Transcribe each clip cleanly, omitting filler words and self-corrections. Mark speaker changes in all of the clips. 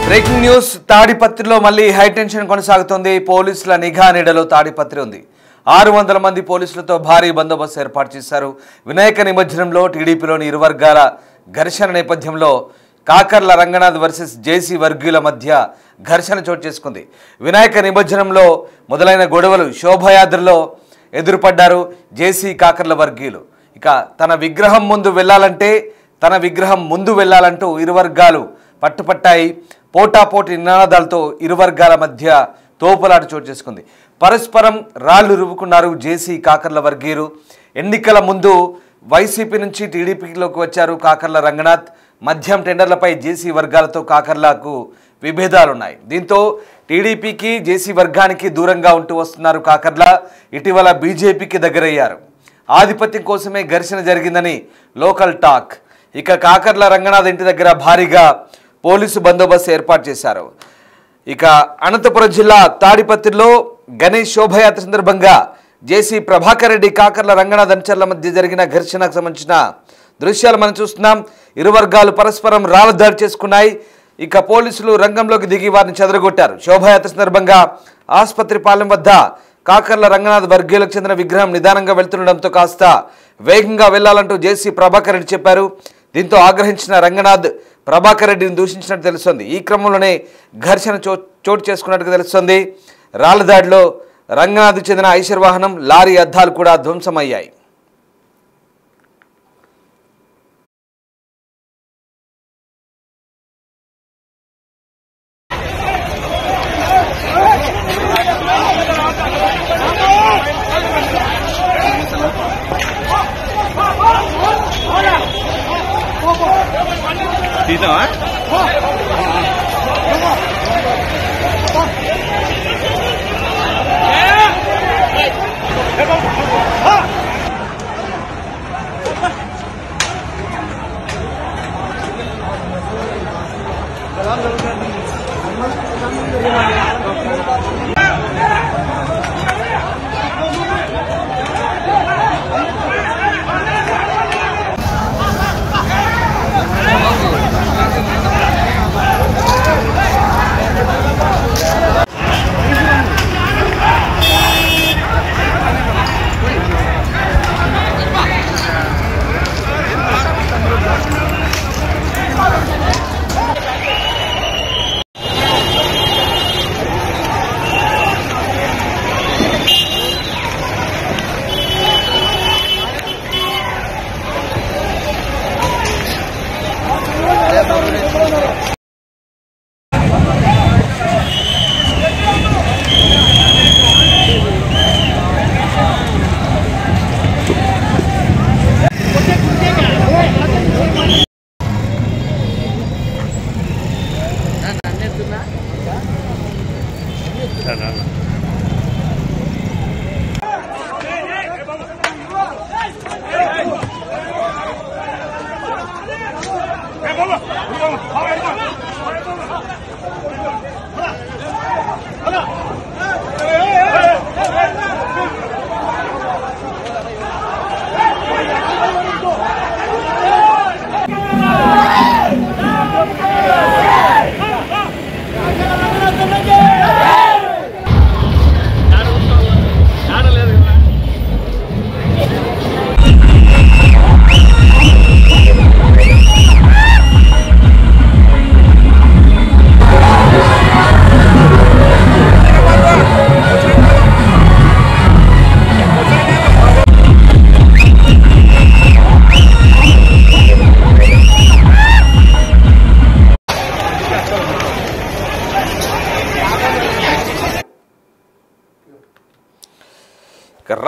Speaker 1: Breaking news తాడిపత్రిలో మళ్ళీ high tension కొనసాగుతోంది. పోలీసుల నిఘా నీడలో తాడిపత్రి ఉంది. 600 మంది పోలీసులతో భారీ బందోబస్తు ఏర్పాటు చేశారు. వినాయక నిమజ్జనంలో టీడీపీలోని ఇరు వర్గాల ఘర్షణ నేపథ్యంలో కాకర్ల రంగనాథ్ వర్సెస్ జేసీ వర్గీయుల మధ్య ఘర్షణ చోటు చేసుకుంది. వినాయక నిమజ్జనంలో మొదలైన గొడవలు శోభయాత్రలో ఎదురుపడ్డారు జేసీ కాకర్ల వర్గీయులు. ఇక తన విగ్రహం ముందు వెళ్ళాలంటూ ఇరు వర్గాలు పట్టుపట్టాయి. పోటాపోటీ నినాదాలతో ఇరు వర్గాల మధ్య తోపులాట చోటు చేసుకుంది. పరస్పరం రాళ్లు రువ్వుకున్నారు జేసీ కాకర్ల వర్గీయులు. ఎన్నికల ముందు వైసీపీ నుంచి టీడీపీలోకి వచ్చారు కాకర్ల రంగనాథ్. మద్యం టెండర్లపై జేసీ వర్గాలతో కాకర్లకు విభేదాలున్నాయి. దీంతో టీడీపీకి జేసీ వర్గానికి దూరంగా ఉంటూ వస్తున్నారు కాకర్ల. ఇటీవల బీజేపీకి దగ్గరయ్యారు. ఆధిపత్యం కోసమే ఘర్షణ జరిగిందని లోకల్ టాక్. ఇక కాకర్ల రంగనాథ్ ఇంటి దగ్గర భారీగా పోలీసు బందోబస్తు ఏర్పాటు చేశారు. ఇక అనంతపురం జిల్లా తాడిపత్రిలో గణేష్ శోభయాత్ర సందర్భంగా జేసీ ప్రభాకర్ రెడ్డి కాకర్ల రంగనాథ్ అనుచరుల మధ్య జరిగిన ఘర్షణకు సంబంధించిన దృశ్యాలు మనం చూస్తున్నాం. ఇరు వర్గాలు పరస్పరం రాళ్ల దాడి చేసుకున్నాయి. ఇక పోలీసులు రంగంలోకి దిగి వారిని చెదరగొట్టారు. శోభయాత్ర సందర్భంగా ఆసుపత్రి పాలెం వద్ద కాకర్ల రంగనాథ్ వర్గీయులకు చెందిన విగ్రహం నిదానంగా వెళ్తుండడంతో కాస్త వేగంగా వెళ్లాలంటూ జేసీ ప్రభాకర్ రెడ్డి చెప్పారు. దీంతో ఆగ్రహించిన రంగనాథ్ ప్రభాకర్ రెడ్డిని దూషించినట్టు తెలుస్తోంది. ఈ క్రమంలోనే ఘర్షణ చోటు చేసుకున్నట్టుగా తెలుస్తోంది. రాళ్ల దాడిలో రంగనాథ్ చెందిన ఐషర్ వాహనం, లారీ అద్దాలు కూడా ధ్వంసమయ్యాయి.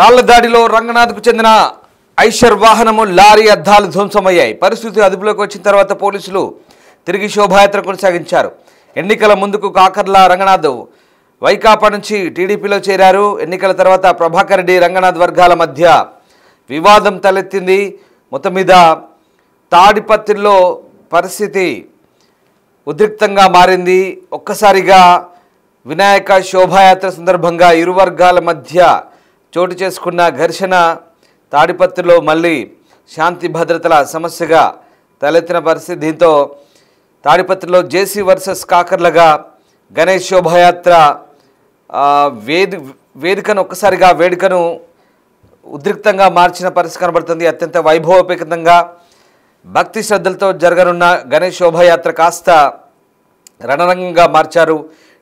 Speaker 1: రాళ్ల దాడిలో రంగనాథ్కు చెందిన ఐషర్ వాహనము, లారీ అద్దాలు ధ్వంసమయ్యాయి. పరిస్థితి అదుపులోకి వచ్చిన తర్వాత పోలీసులు తిరిగి శోభాయాత్ర కొనసాగించారు. ఎన్నికల ముందుకు కాకర్ల రంగనాథ్ వైకాపా నుంచి టీడీపీలో చేరారు. ఎన్నికల తర్వాత ప్రభాకర్ రెడ్డి రంగనాథ్ వర్గాల మధ్య వివాదం తలెత్తింది. మొత్తం మీద తాడిపత్రిలో పరిస్థితి ఉద్రిక్తంగా మారింది. ఒక్కసారిగా వినాయక శోభాయాత్ర సందర్భంగా ఇరు వర్గాల మధ్య చోటు చేసుకున్న ఘర్షణ తాడిపత్రిలో మళ్ళీ శాంతి భద్రతల సమస్యగా తలెత్తిన పరిస్థితి. దీంతో తాడిపత్రిలో జేసీ వర్సెస్ కాకర్లగా గణేష్ శోభాయాత్ర వేదికను ఒక్కసారిగా వేడుకను ఉద్రిక్తంగా మార్చిన పరిస్థితి కనబడుతుంది. అత్యంత వైభవోపేతంగా భక్తి శ్రద్ధలతో జరగనున్న గణేష్ శోభాయాత్ర కాస్త రణరంగంగా మార్చారు.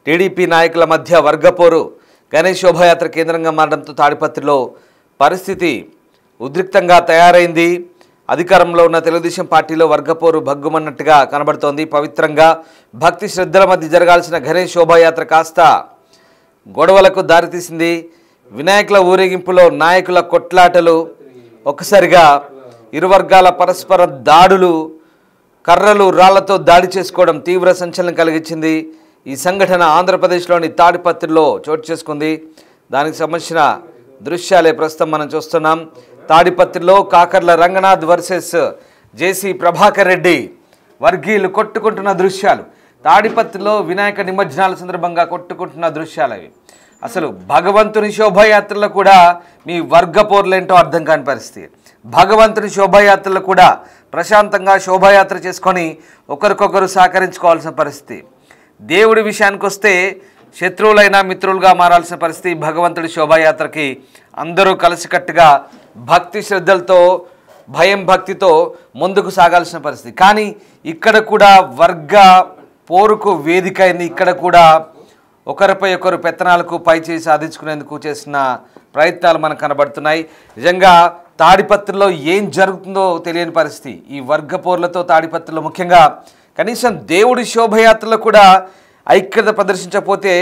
Speaker 1: టీడీపీ నాయకుల మధ్య వర్గపోరు గణేష్ శోభాయాత్ర కేంద్రంగా మారడంతో తాడిపత్రిలో పరిస్థితి ఉద్రిక్తంగా తయారైంది. అధికారంలో ఉన్న తెలుగుదేశం పార్టీలో వర్గపోరు భగ్గుమన్నట్టుగా కనబడుతోంది. పవిత్రంగా భక్తి శ్రద్ధల మధ్య జరగాల్సిన గణేష్ శోభాయాత్ర కాస్త గొడవలకు దారితీసింది. వినాయకుల ఊరేగింపులో నాయకుల కొట్లాటలు, ఒక్కసారిగా ఇరు వర్గాల పరస్పర దాడులు, కర్రలు రాళ్లతో దాడి చేసుకోవడం తీవ్ర సంచలనం కలిగించింది. ఈ సంఘటన ఆంధ్రప్రదేశ్లోని తాడిపత్రిలో చోటు చేసుకుంది. దానికి సంబంధించిన దృశ్యాలే ప్రస్తుతం మనం చూస్తున్నాం. తాడిపత్రిలో కాకర్ల రంగనాథ్ వర్సెస్ జేసీ ప్రభాకర్ రెడ్డి వర్గీయులు కొట్టుకుంటున్న దృశ్యాలు. తాడిపత్రిలో వినాయక నిమజ్జనాల సందర్భంగా కొట్టుకుంటున్న దృశ్యాలు అవి. అసలు భగవంతుని శోభాయాత్రలో కూడా మీ వర్గపోర్లేంటో అర్థం కాని పరిస్థితి. భగవంతుని శోభాయాత్రలు కూడా ప్రశాంతంగా శోభాయాత్ర చేసుకొని ఒకరికొకరు సహకరించుకోవాల్సిన పరిస్థితి. దేవుడి విషయానికి వస్తే శత్రువులైనా మిత్రులుగా మారాల్సిన పరిస్థితి. భగవంతుడి శోభాయాత్రకి అందరూ కలిసికట్టుగా భక్తి శ్రద్ధలతో భయం భక్తితో ముందుకు సాగాల్సిన పరిస్థితి. కానీ ఇక్కడ కూడా వర్గ పోరుకు వేదిక అయింది. ఇక్కడ కూడా ఒకరిపై ఒకరు పెత్తనాలకు పైచేయి సాధించుకునేందుకు చేసిన ప్రయత్నాలు మనకు కనబడుతున్నాయి. నిజంగా తాడిపత్రిలో ఏం జరుగుతుందో తెలియని పరిస్థితి. ఈ వర్గ పోర్లతో తాడిపత్రిలో ముఖ్యంగా కనీసం దేవుడి శోభయాత్రలో కూడా ఐక్యత ప్రదర్శించకపోతే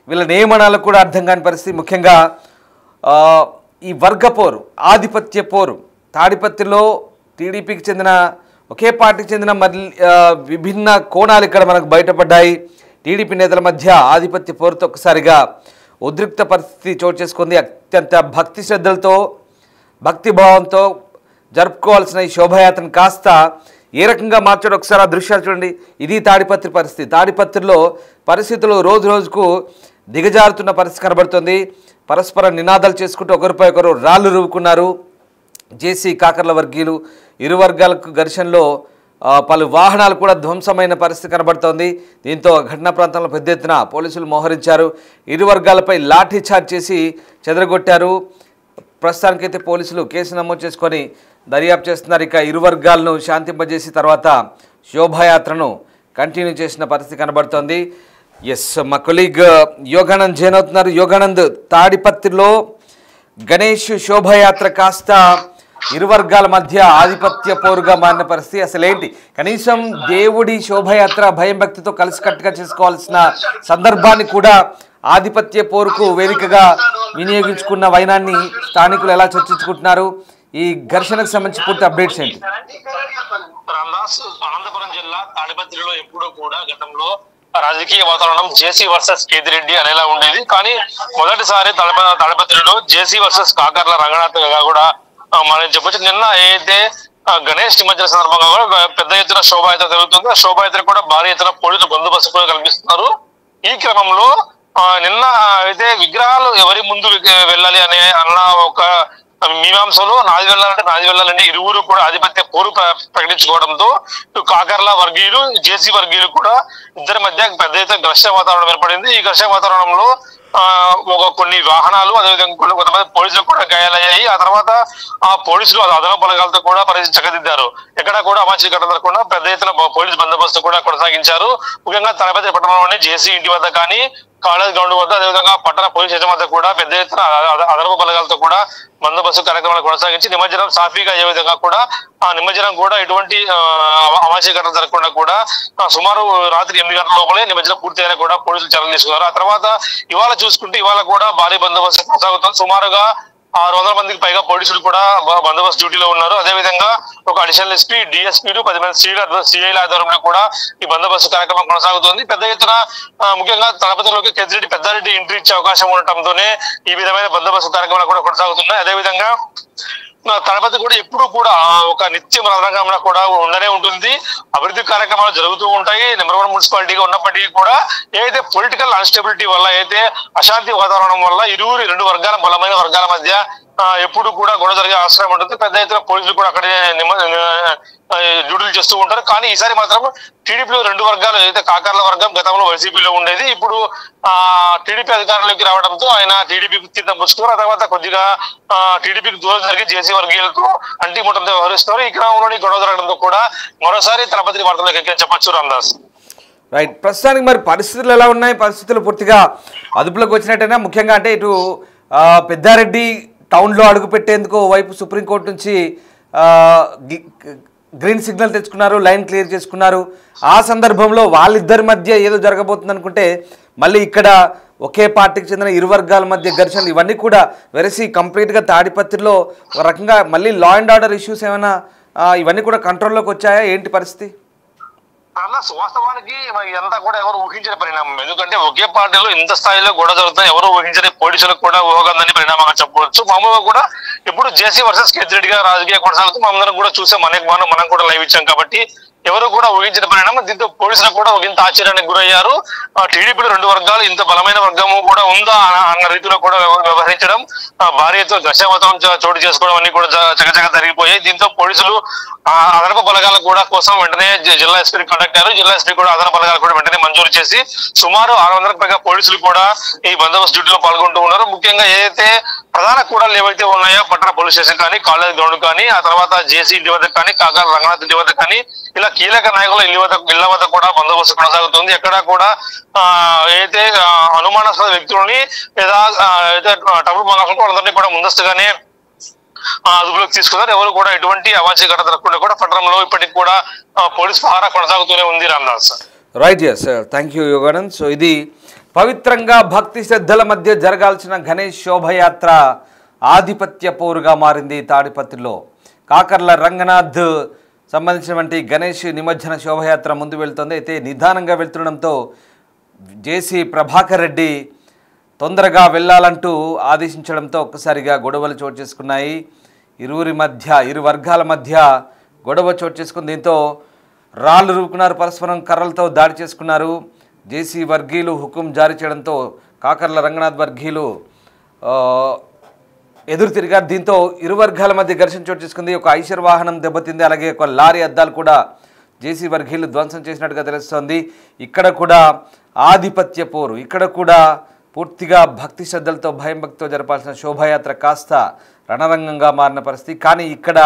Speaker 1: వీళ్ళ నియమనాలు కూడా అర్థం కాని పరిస్థితి. ముఖ్యంగా ఈ వర్గ పోరు, ఆధిపత్య పోరు తాడిపత్రిలో టీడీపీకి చెందిన ఒకే పార్టీకి చెందిన విభిన్న కోణాలు ఇక్కడ మనకు బయటపడ్డాయి. టీడీపీ నేతల మధ్య ఆధిపత్య పోరుతో ఒక్కసారిగా ఉద్రిక్త పరిస్థితి చోటు చేసుకుంది. అత్యంత భక్తి శ్రద్ధలతో భక్తిభావంతో జరుపుకోవాల్సిన ఈ శోభాయాత్రను కాస్త ఏ రకంగా మార్చాడు ఒకసారి ఆ దృశ్యాలు చూడండి. ఇది తాడిపత్రి పరిస్థితి. తాడిపత్రిలో పరిస్థితులు రోజు రోజుకు దిగజారుతున్న పరిస్థితి కనబడుతుంది. పరస్పర నినాదాలు చేసుకుంటూ ఒకరిపై ఒకరు రాళ్ళు రువ్వుకున్నారు. జేసీ కాకర్ల వర్గీయులు ఇరు వర్గాలకు ఘర్షణలో పలు వాహనాలు కూడా ధ్వంసమైన పరిస్థితి కనబడుతోంది. దీంతో ఘటనా ప్రాంతంలో పెద్ద ఎత్తున పోలీసులు మోహరించారు. ఇరు వర్గాలపై లాఠీ చార్జ్ చేసి చెదరగొట్టారు. ప్రస్తుతానికైతే పోలీసులు కేసు నమోదు చేసుకొని దర్యాప్తు చేస్తున్నారు. ఇక ఇరు వర్గాలను శాంతింపజేసి తర్వాత శోభాయాత్రను కంటిన్యూ చేసిన పరిస్థితి కనబడుతోంది. ఎస్, మా కొలీగ్ యోగానంద్ జైన్ అవుతున్నారు. యోగానంద్, తాడిపత్రిలో గణేష్ శోభాయాత్ర కాస్త ఇరు వర్గాల మధ్య ఆధిపత్య పోరుగా మారిన పరిస్థితి. అసలేంటి, కనీసం దేవుడి శోభాయాత్ర భయం భక్తితో కలిసికట్టుగా చేసుకోవాల్సిన సందర్భాన్ని కూడా ఆధిపత్య పోరుకు వేదికగా వినియోగించుకున్న వైనాన్ని స్థానికులు ఎలా చర్చించుకుంటున్నారు? ఈ ఘర్షణకు సంబంధించి పూర్తి అప్డేట్స్ ఏంటి?
Speaker 2: అనంతపురం జిల్లా తాడిపత్రిలో ఎప్పుడూ కూడా గతంలో రాజకీయ వాతావరణం జేసీ వర్సెస్ కేతిరెడ్డి అనేలా ఉండేది. కానీ మొదటిసారి తాడిపత్రిలో జేసీ వర్సెస్ కాకర్ల రంగనాథ్ గా కూడా మనం చెప్పొచ్చు. నిన్న అయితే గణేష్ నిమజ్జన సందర్భంగా కూడా పెద్ద ఎత్తున శోభాయాత్ర జరుగుతుంది. ఆ శోభాయాత్ర కూడా భారీ ఎత్తున పోలీసులు బందోబస్తు కూడా కల్పిస్తున్నారు. ఈ క్రమంలో నిన్న అయితే విగ్రహాలు ఎవరి ముందు వెళ్ళాలి అన్న ఒక మీమాంసలో నాది వెళ్ళాలంటే ఇరువురు కూడా ఆధిపత్య పోరు ప్రకటించుకోవడంతో కాకర్ల వర్గీయులు జేసీ వర్గీయులు కూడా ఇద్దరి మధ్య పెద్ద ఎత్తున ఘర్షణ వాతావరణం ఏర్పడింది. ఈ ఘర్షణ వాతావరణంలో కొన్ని వాహనాలు అదేవిధంగా కొంతమంది పోలీసులు కూడా గాయాలయ్యాయి. ఆ తర్వాత ఆ పోలీసులు అదనపు బలగాలతో కూడా పరిస్థితి చక్కదిద్దారు. ఎక్కడ కూడా అమాచీకరణ జరగకుండా పెద్ద ఎత్తున పోలీసు బందోబస్తు కూడా కొనసాగించారు. ముఖ్యంగా తాడిపత్రి పట్టణంలోని జేసీ ఇంటి వద్ద కానీ కాలేజ్ గ్రౌండ్ వద్ద అదేవిధంగా పట్టణ పోలీస్ స్టేషన్ వద్ద కూడా పెద్ద ఎత్తున అదనపు బలగాలతో కూడా బందోబస్తు కార్యక్రమాలు కొనసాగించి నిమజ్జనం సాఫీగా అయ్యే విధంగా కూడా ఆ నిమజ్జనం కూడా ఎటువంటి అమాచీకరణ జరగకుండా కూడా సుమారు రాత్రి 8 గంటల లోపలే నిమజ్జనం పూర్తయినా కూడా పోలీసులు చర్యలు తీసుకున్నారు. ఆ తర్వాత ఇవాళ చూసుకుంటే ఇవాళ కూడా భారీ బందోబస్తు కొనసాగుతుంది. సుమారుగా 600 మందికి పైగా పోలీసులు కూడా బందోబస్తు డ్యూటీలో ఉన్నారు. అదేవిధంగా ఒక అడిషనల్ ఎస్పీ, డిఎస్పీలు 10 మంది సిఐల ఆధ్వర్యంలో కూడా ఈ బందోబస్తు కార్యక్రమం కొనసాగుతుంది. పెద్ద ఎత్తున ముఖ్యంగా తాడిపత్రిలోకి కేతిరెడ్డి పెద్దారెడ్డి ఎంట్రీ ఇచ్చే అవకాశం ఉండటంతోనే ఈ విధమైన బందోబస్తు కార్యక్రమాలు కూడా కొనసాగుతున్నాయి. అదేవిధంగా తాడిపత్రి కూడా ఎప్పుడు కూడా ఒక నిత్యం రణరంగంలో కూడా ఉండనే ఉంటుంది. అభివృద్ధి కార్యక్రమాలు జరుగుతూ ఉంటాయి. నెంబర్ 1 మున్సిపాలిటీగా ఉన్నప్పటికీ కూడా ఏదైతే పొలిటికల్ అన్స్టెబిలిటీ వల్ల అయితే అశాంతి వాతావరణం వల్ల రెండు వర్గాల బలమైన వర్గాల మధ్య ఎప్పుడు కూడా గొడవ జరిగే ఆశ్రయం ఉంటుంది. పెద్ద ఎత్తున పోలీసులు కూడా అక్కడే డ్యూటీలు చేస్తూ ఉంటారు. కానీ ఈసారి మాత్రం టీడీపీలో రెండు వర్గాలు, ఏదైతే కాకర్ల వర్గం గతంలో వైసీపీలో ఉండేది, ఇప్పుడు టీడీపీ అధికారంలోకి రావడంతో ఆయన టీడీపీకి తీర్థం పుచ్చుకున్నారు. ఆ తర్వాత కొద్దిగా టీడీపీకి దూరం జరిగి జేసీ వర్గీయులతో అంటిముట్టంతో వ్యవహరిస్తున్నారు. ఈ క్రమంలోని గొడవ జరగడంతో కూడా మరోసారి తలపతి వార్తలకు ఎక్కి చెప్పొచ్చు రామదాస్.
Speaker 1: రైట్, ప్రస్తుతానికి మరి పరిస్థితులు ఎలా ఉన్నాయి? పరిస్థితులు పూర్తిగా అదుపులోకి వచ్చినట్టేనా? ముఖ్యంగా అంటే ఇటు పెద్దారెడ్డి టౌన్లో అడుగుపెట్టేందుకు వైపు సుప్రీంకోర్టు నుంచి గ్రీన్ సిగ్నల్ తెచ్చుకున్నారు, లైన్ క్లియర్ చేసుకున్నారు. ఆ సందర్భంలో వాళ్ళిద్దరి మధ్య ఏదో జరగబోతుంది అనుకుంటే మళ్ళీ ఇక్కడ ఒకే పార్టీకి చెందిన ఇరు వర్గాల మధ్య ఘర్షణలు ఇవన్నీ కూడా వెరసి కంప్లీట్గా తాడిపత్రిలో ఒక రకంగా మళ్ళీ లా అండ్ ఆర్డర్ ఇష్యూస్ ఏమైనా ఇవన్నీ కూడా కంట్రోల్లోకి వచ్చాయా? ఏంటి పరిస్థితి?
Speaker 2: వాస్తవానికి ఇదంతా కూడా ఎవరు ఊహించిన పరిణామం. ఎందుకంటే ఒకే పార్టీలో ఇంత స్థాయిలో గొడవ జరుగుతాయి ఎవరు ఊహించని పోలీసులకు కూడా ఊహకందని పరిణామంగా చెప్పవచ్చు. మామూలుగా కూడా ఇప్పుడు జేసీ వర్సెస్ కేతిరెడ్డిగా రాజకీయ కొనసాగుతూ మనందరం కూడా చూసే మనం కూడా లైవ్ ఇచ్చాం కాబట్టి ఎవరు కూడా ఊహించిన పరిణామం. దీంతో పోలీసులు కూడా ఒక ఇంత ఆశ్చర్యానికి గురయ్యారు. టీడీపీలో రెండు వర్గాలు, ఇంత బలమైన వర్గము కూడా ఉందా అన్న రీతిలో కూడా వ్యవహరించడం, భార్యతో ఘర్షణవాతం చోటు చేసుకోవడం అన్ని కూడా చకచక జరిగిపోయాయి. దీంతో పోలీసులు అదనపు బలగాల కూడా కోసం వెంటనే జిల్లా ఎస్పీ కాంటాక్ట్ అయ్యారు. జిల్లా ఎస్పీ కూడా అదనపు బలగాలు కూడా వెంటనే మంజూరు చేసి సుమారు 600కు పైగా పోలీసులు కూడా ఈ బందోబస్తు డ్యూటీలో పాల్గొంటూ ఉన్నారు. ముఖ్యంగా ఏదైతే ప్రధాన కూడలు ఏవైతే ఉన్నాయో పట్టణ పోలీస్ స్టేషన్ కానీ, కాలేజ్ గ్రౌండ్ కానీ, ఆ తర్వాత జేసీ ఇంటి వద్ద కానీ, కాకర్ల రంగనాథ్ ఇంటి వద్ద కానీ, ఇలా కీలక నాయకుల ఇళ్ల వద్ద కూడా బందోబస్తు కొనసాగుతుంది. ఎక్కడా కూడా ఏదైతే అనుమానాస్పద వ్యక్తులని లేదా టబుల్ మంగళం అందరినీ కూడా ముందస్తుగానే అదుపులోకి తీసుకున్నారు. ఎవరు కూడా ఎటువంటి అవాంఛనీయ ఘటన జరగకుండా కూడా పట్టణంలో ఇప్పటికి కూడా పోలీస్ పహారా కొనసాగుతూనే ఉంది Ramadas.
Speaker 1: Right, yes, thank you Yoganand. So ఇది పవిత్రంగా భక్తి శ్రద్ధల మధ్య జరగాల్సిన గణేష్ శోభయాత్ర ఆధిపత్య పోరుగా మారింది తాడిపత్రిలో. కాకర్ల రంగనాథ్ సంబంధించినటువంటి గణేష్ నిమజ్జన శోభయాత్ర ముందు వెళ్తుంది. అయితే నిదానంగా వెళ్తుండడంతో జేసీ ప్రభాకర్ రెడ్డి తొందరగా వెళ్ళాలంటూ ఆదేశించడంతో ఒక్కసారిగా గొడవలు చోటు చేసుకున్నాయి. ఇరు వర్గాల మధ్య గొడవ చోటు చేసుకుని దీంతో రాళ్ళు రూపుకున్నారు, పరస్పరం కర్రలతో దాడి చేసుకున్నారు. జేసీ వర్గీయులు హుకుం జారీ చేయడంతో కాకర్ల రంగనాథ్ వర్గీయులు ఎదురు తిరిగారు. దీంతో ఇరు వర్గాల మధ్య ఘర్షణ చోటు చేసుకుంది. ఒక ఐషర్ వాహనం దెబ్బతింది, అలాగే ఒక లారీ అద్దాలు కూడా జేసీ వర్గీయులు ధ్వంసం చేసినట్టుగా తెలుస్తోంది. ఇక్కడ కూడా ఆధిపత్య పోరు, ఇక్కడ కూడా పూర్తిగా భక్తి శ్రద్ధలతో భయం భక్తితో జరపాల్సిన శోభాయాత్ర కాస్త రణరంగంగా మారిన పరిస్థితి. కానీ ఇక్కడ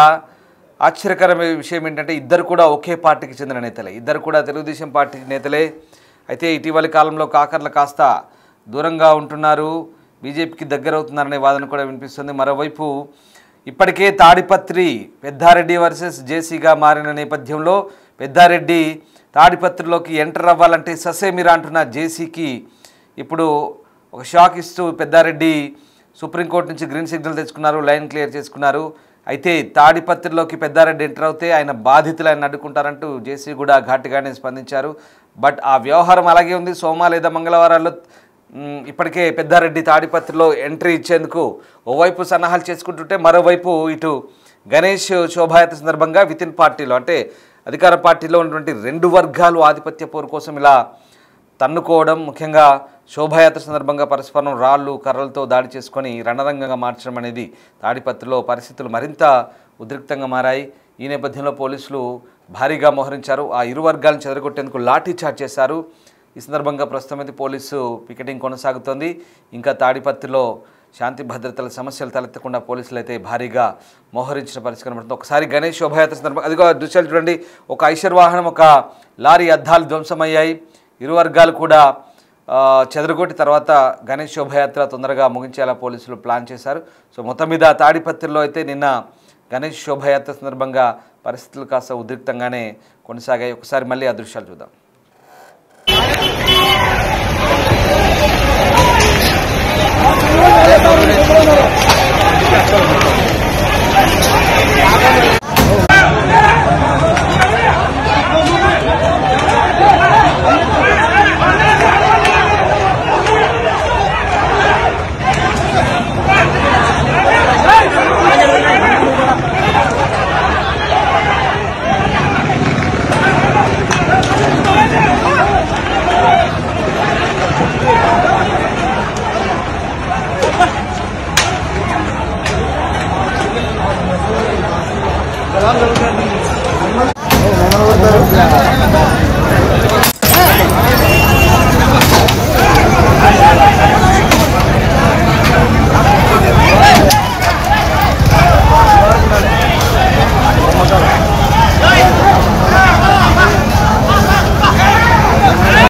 Speaker 1: ఆశ్చర్యకరమైన విషయం ఏంటంటే ఇద్దరు కూడా ఒకే పార్టీకి చెందిన నేతలే, ఇద్దరు కూడా తెలుగుదేశం పార్టీ నేతలే. అయితే ఇటీవలి కాలంలో కాకర్ల కాస్త దూరంగా ఉంటున్నారు, బీజేపీకి దగ్గర అవుతున్నారనే వాదన కూడా వినిపిస్తుంది. మరోవైపు ఇప్పటికే తాడిపత్రి పెద్దారెడ్డి వర్సెస్ జేసీగా మారిన నేపథ్యంలో పెద్దారెడ్డి తాడిపత్రిలోకి ఎంటర్ అవ్వాలంటే ససేమిరా అంటున్న జేసీకి ఇప్పుడు ఒక షాక్ ఇస్తూ పెద్దారెడ్డి సుప్రీంకోర్టు నుంచి గ్రీన్ సిగ్నల్ తెచ్చుకున్నారు, లైన్ క్లియర్ చేసుకున్నారు. అయితే తాడిపత్రిలోకి పెద్దారెడ్డి ఎంటర్ అవుతే ఆయన బాధితులు ఆయన అడ్డుకుంటారంటూ జేసీ కూడా ఘాటుగానే స్పందించారు. బట్ ఆ వ్యవహారం అలాగే ఉంది. సోమ లేదా మంగళవారాల్లో ఇప్పటికే పెద్దారెడ్డి తాడిపత్రిలో ఎంట్రీ ఇచ్చేందుకు ఓవైపు సన్నాహాలు చేసుకుంటుంటే మరోవైపు ఇటు గణేష్ శోభాయాత్ర సందర్భంగా వితిన్ పార్టీలో అంటే అధికార పార్టీలో ఉన్నటువంటి రెండు వర్గాలు ఆధిపత్య పోరు కోసం ఇలా తన్నుకోవడం, ముఖ్యంగా శోభాయాత్ర సందర్భంగా పరస్పరం రాళ్ళు కర్రలతో దాడి చేసుకొని రణరంగంగా మార్చడం అనేది తాడిపత్రిలో పరిస్థితులు మరింత ఉద్రిక్తంగా మారాయి. ఈ నేపథ్యంలో పోలీసులు భారీగా మోహరించారు. ఆ ఇరు వర్గాలను చెదరగొట్టేందుకు లాఠీ చార్జ్ చేశారు. ఈ సందర్భంగా ప్రస్తుతం అయితే పోలీసు పికెటింగ్ కొనసాగుతోంది. ఇంకా తాడిపత్రిలో శాంతి భద్రతల సమస్యలు తలెత్తకుండా పోలీసులు అయితే భారీగా మోహరించిన పరిస్థితి కనబడుతుంది. ఒకసారి గణేష్ శోభాయాత్ర సందర్భంగా అదిగో దృశ్యాలు చూడండి, ఒక ఐషర్ వాహనం ఒక లారీ అద్దాలు ధ్వంసమయ్యాయి. ఇరు వర్గాలు కూడా చెదరగొట్టి తర్వాత గణేష్ శోభయాత్ర తొందరగా ముగించేలా పోలీసులు ప్లాన్ చేశారు. సో మొత్తం మీద తాడిపత్రిలో అయితే నిన్న గణేష్ శోభయాత్ర సందర్భంగా పరిస్థితులు కాస్త ఉద్రిక్తంగానే కొనసాగాయి. ఒకసారి మళ్ళీ ఆ దృశ్యాలు చూద్దాం.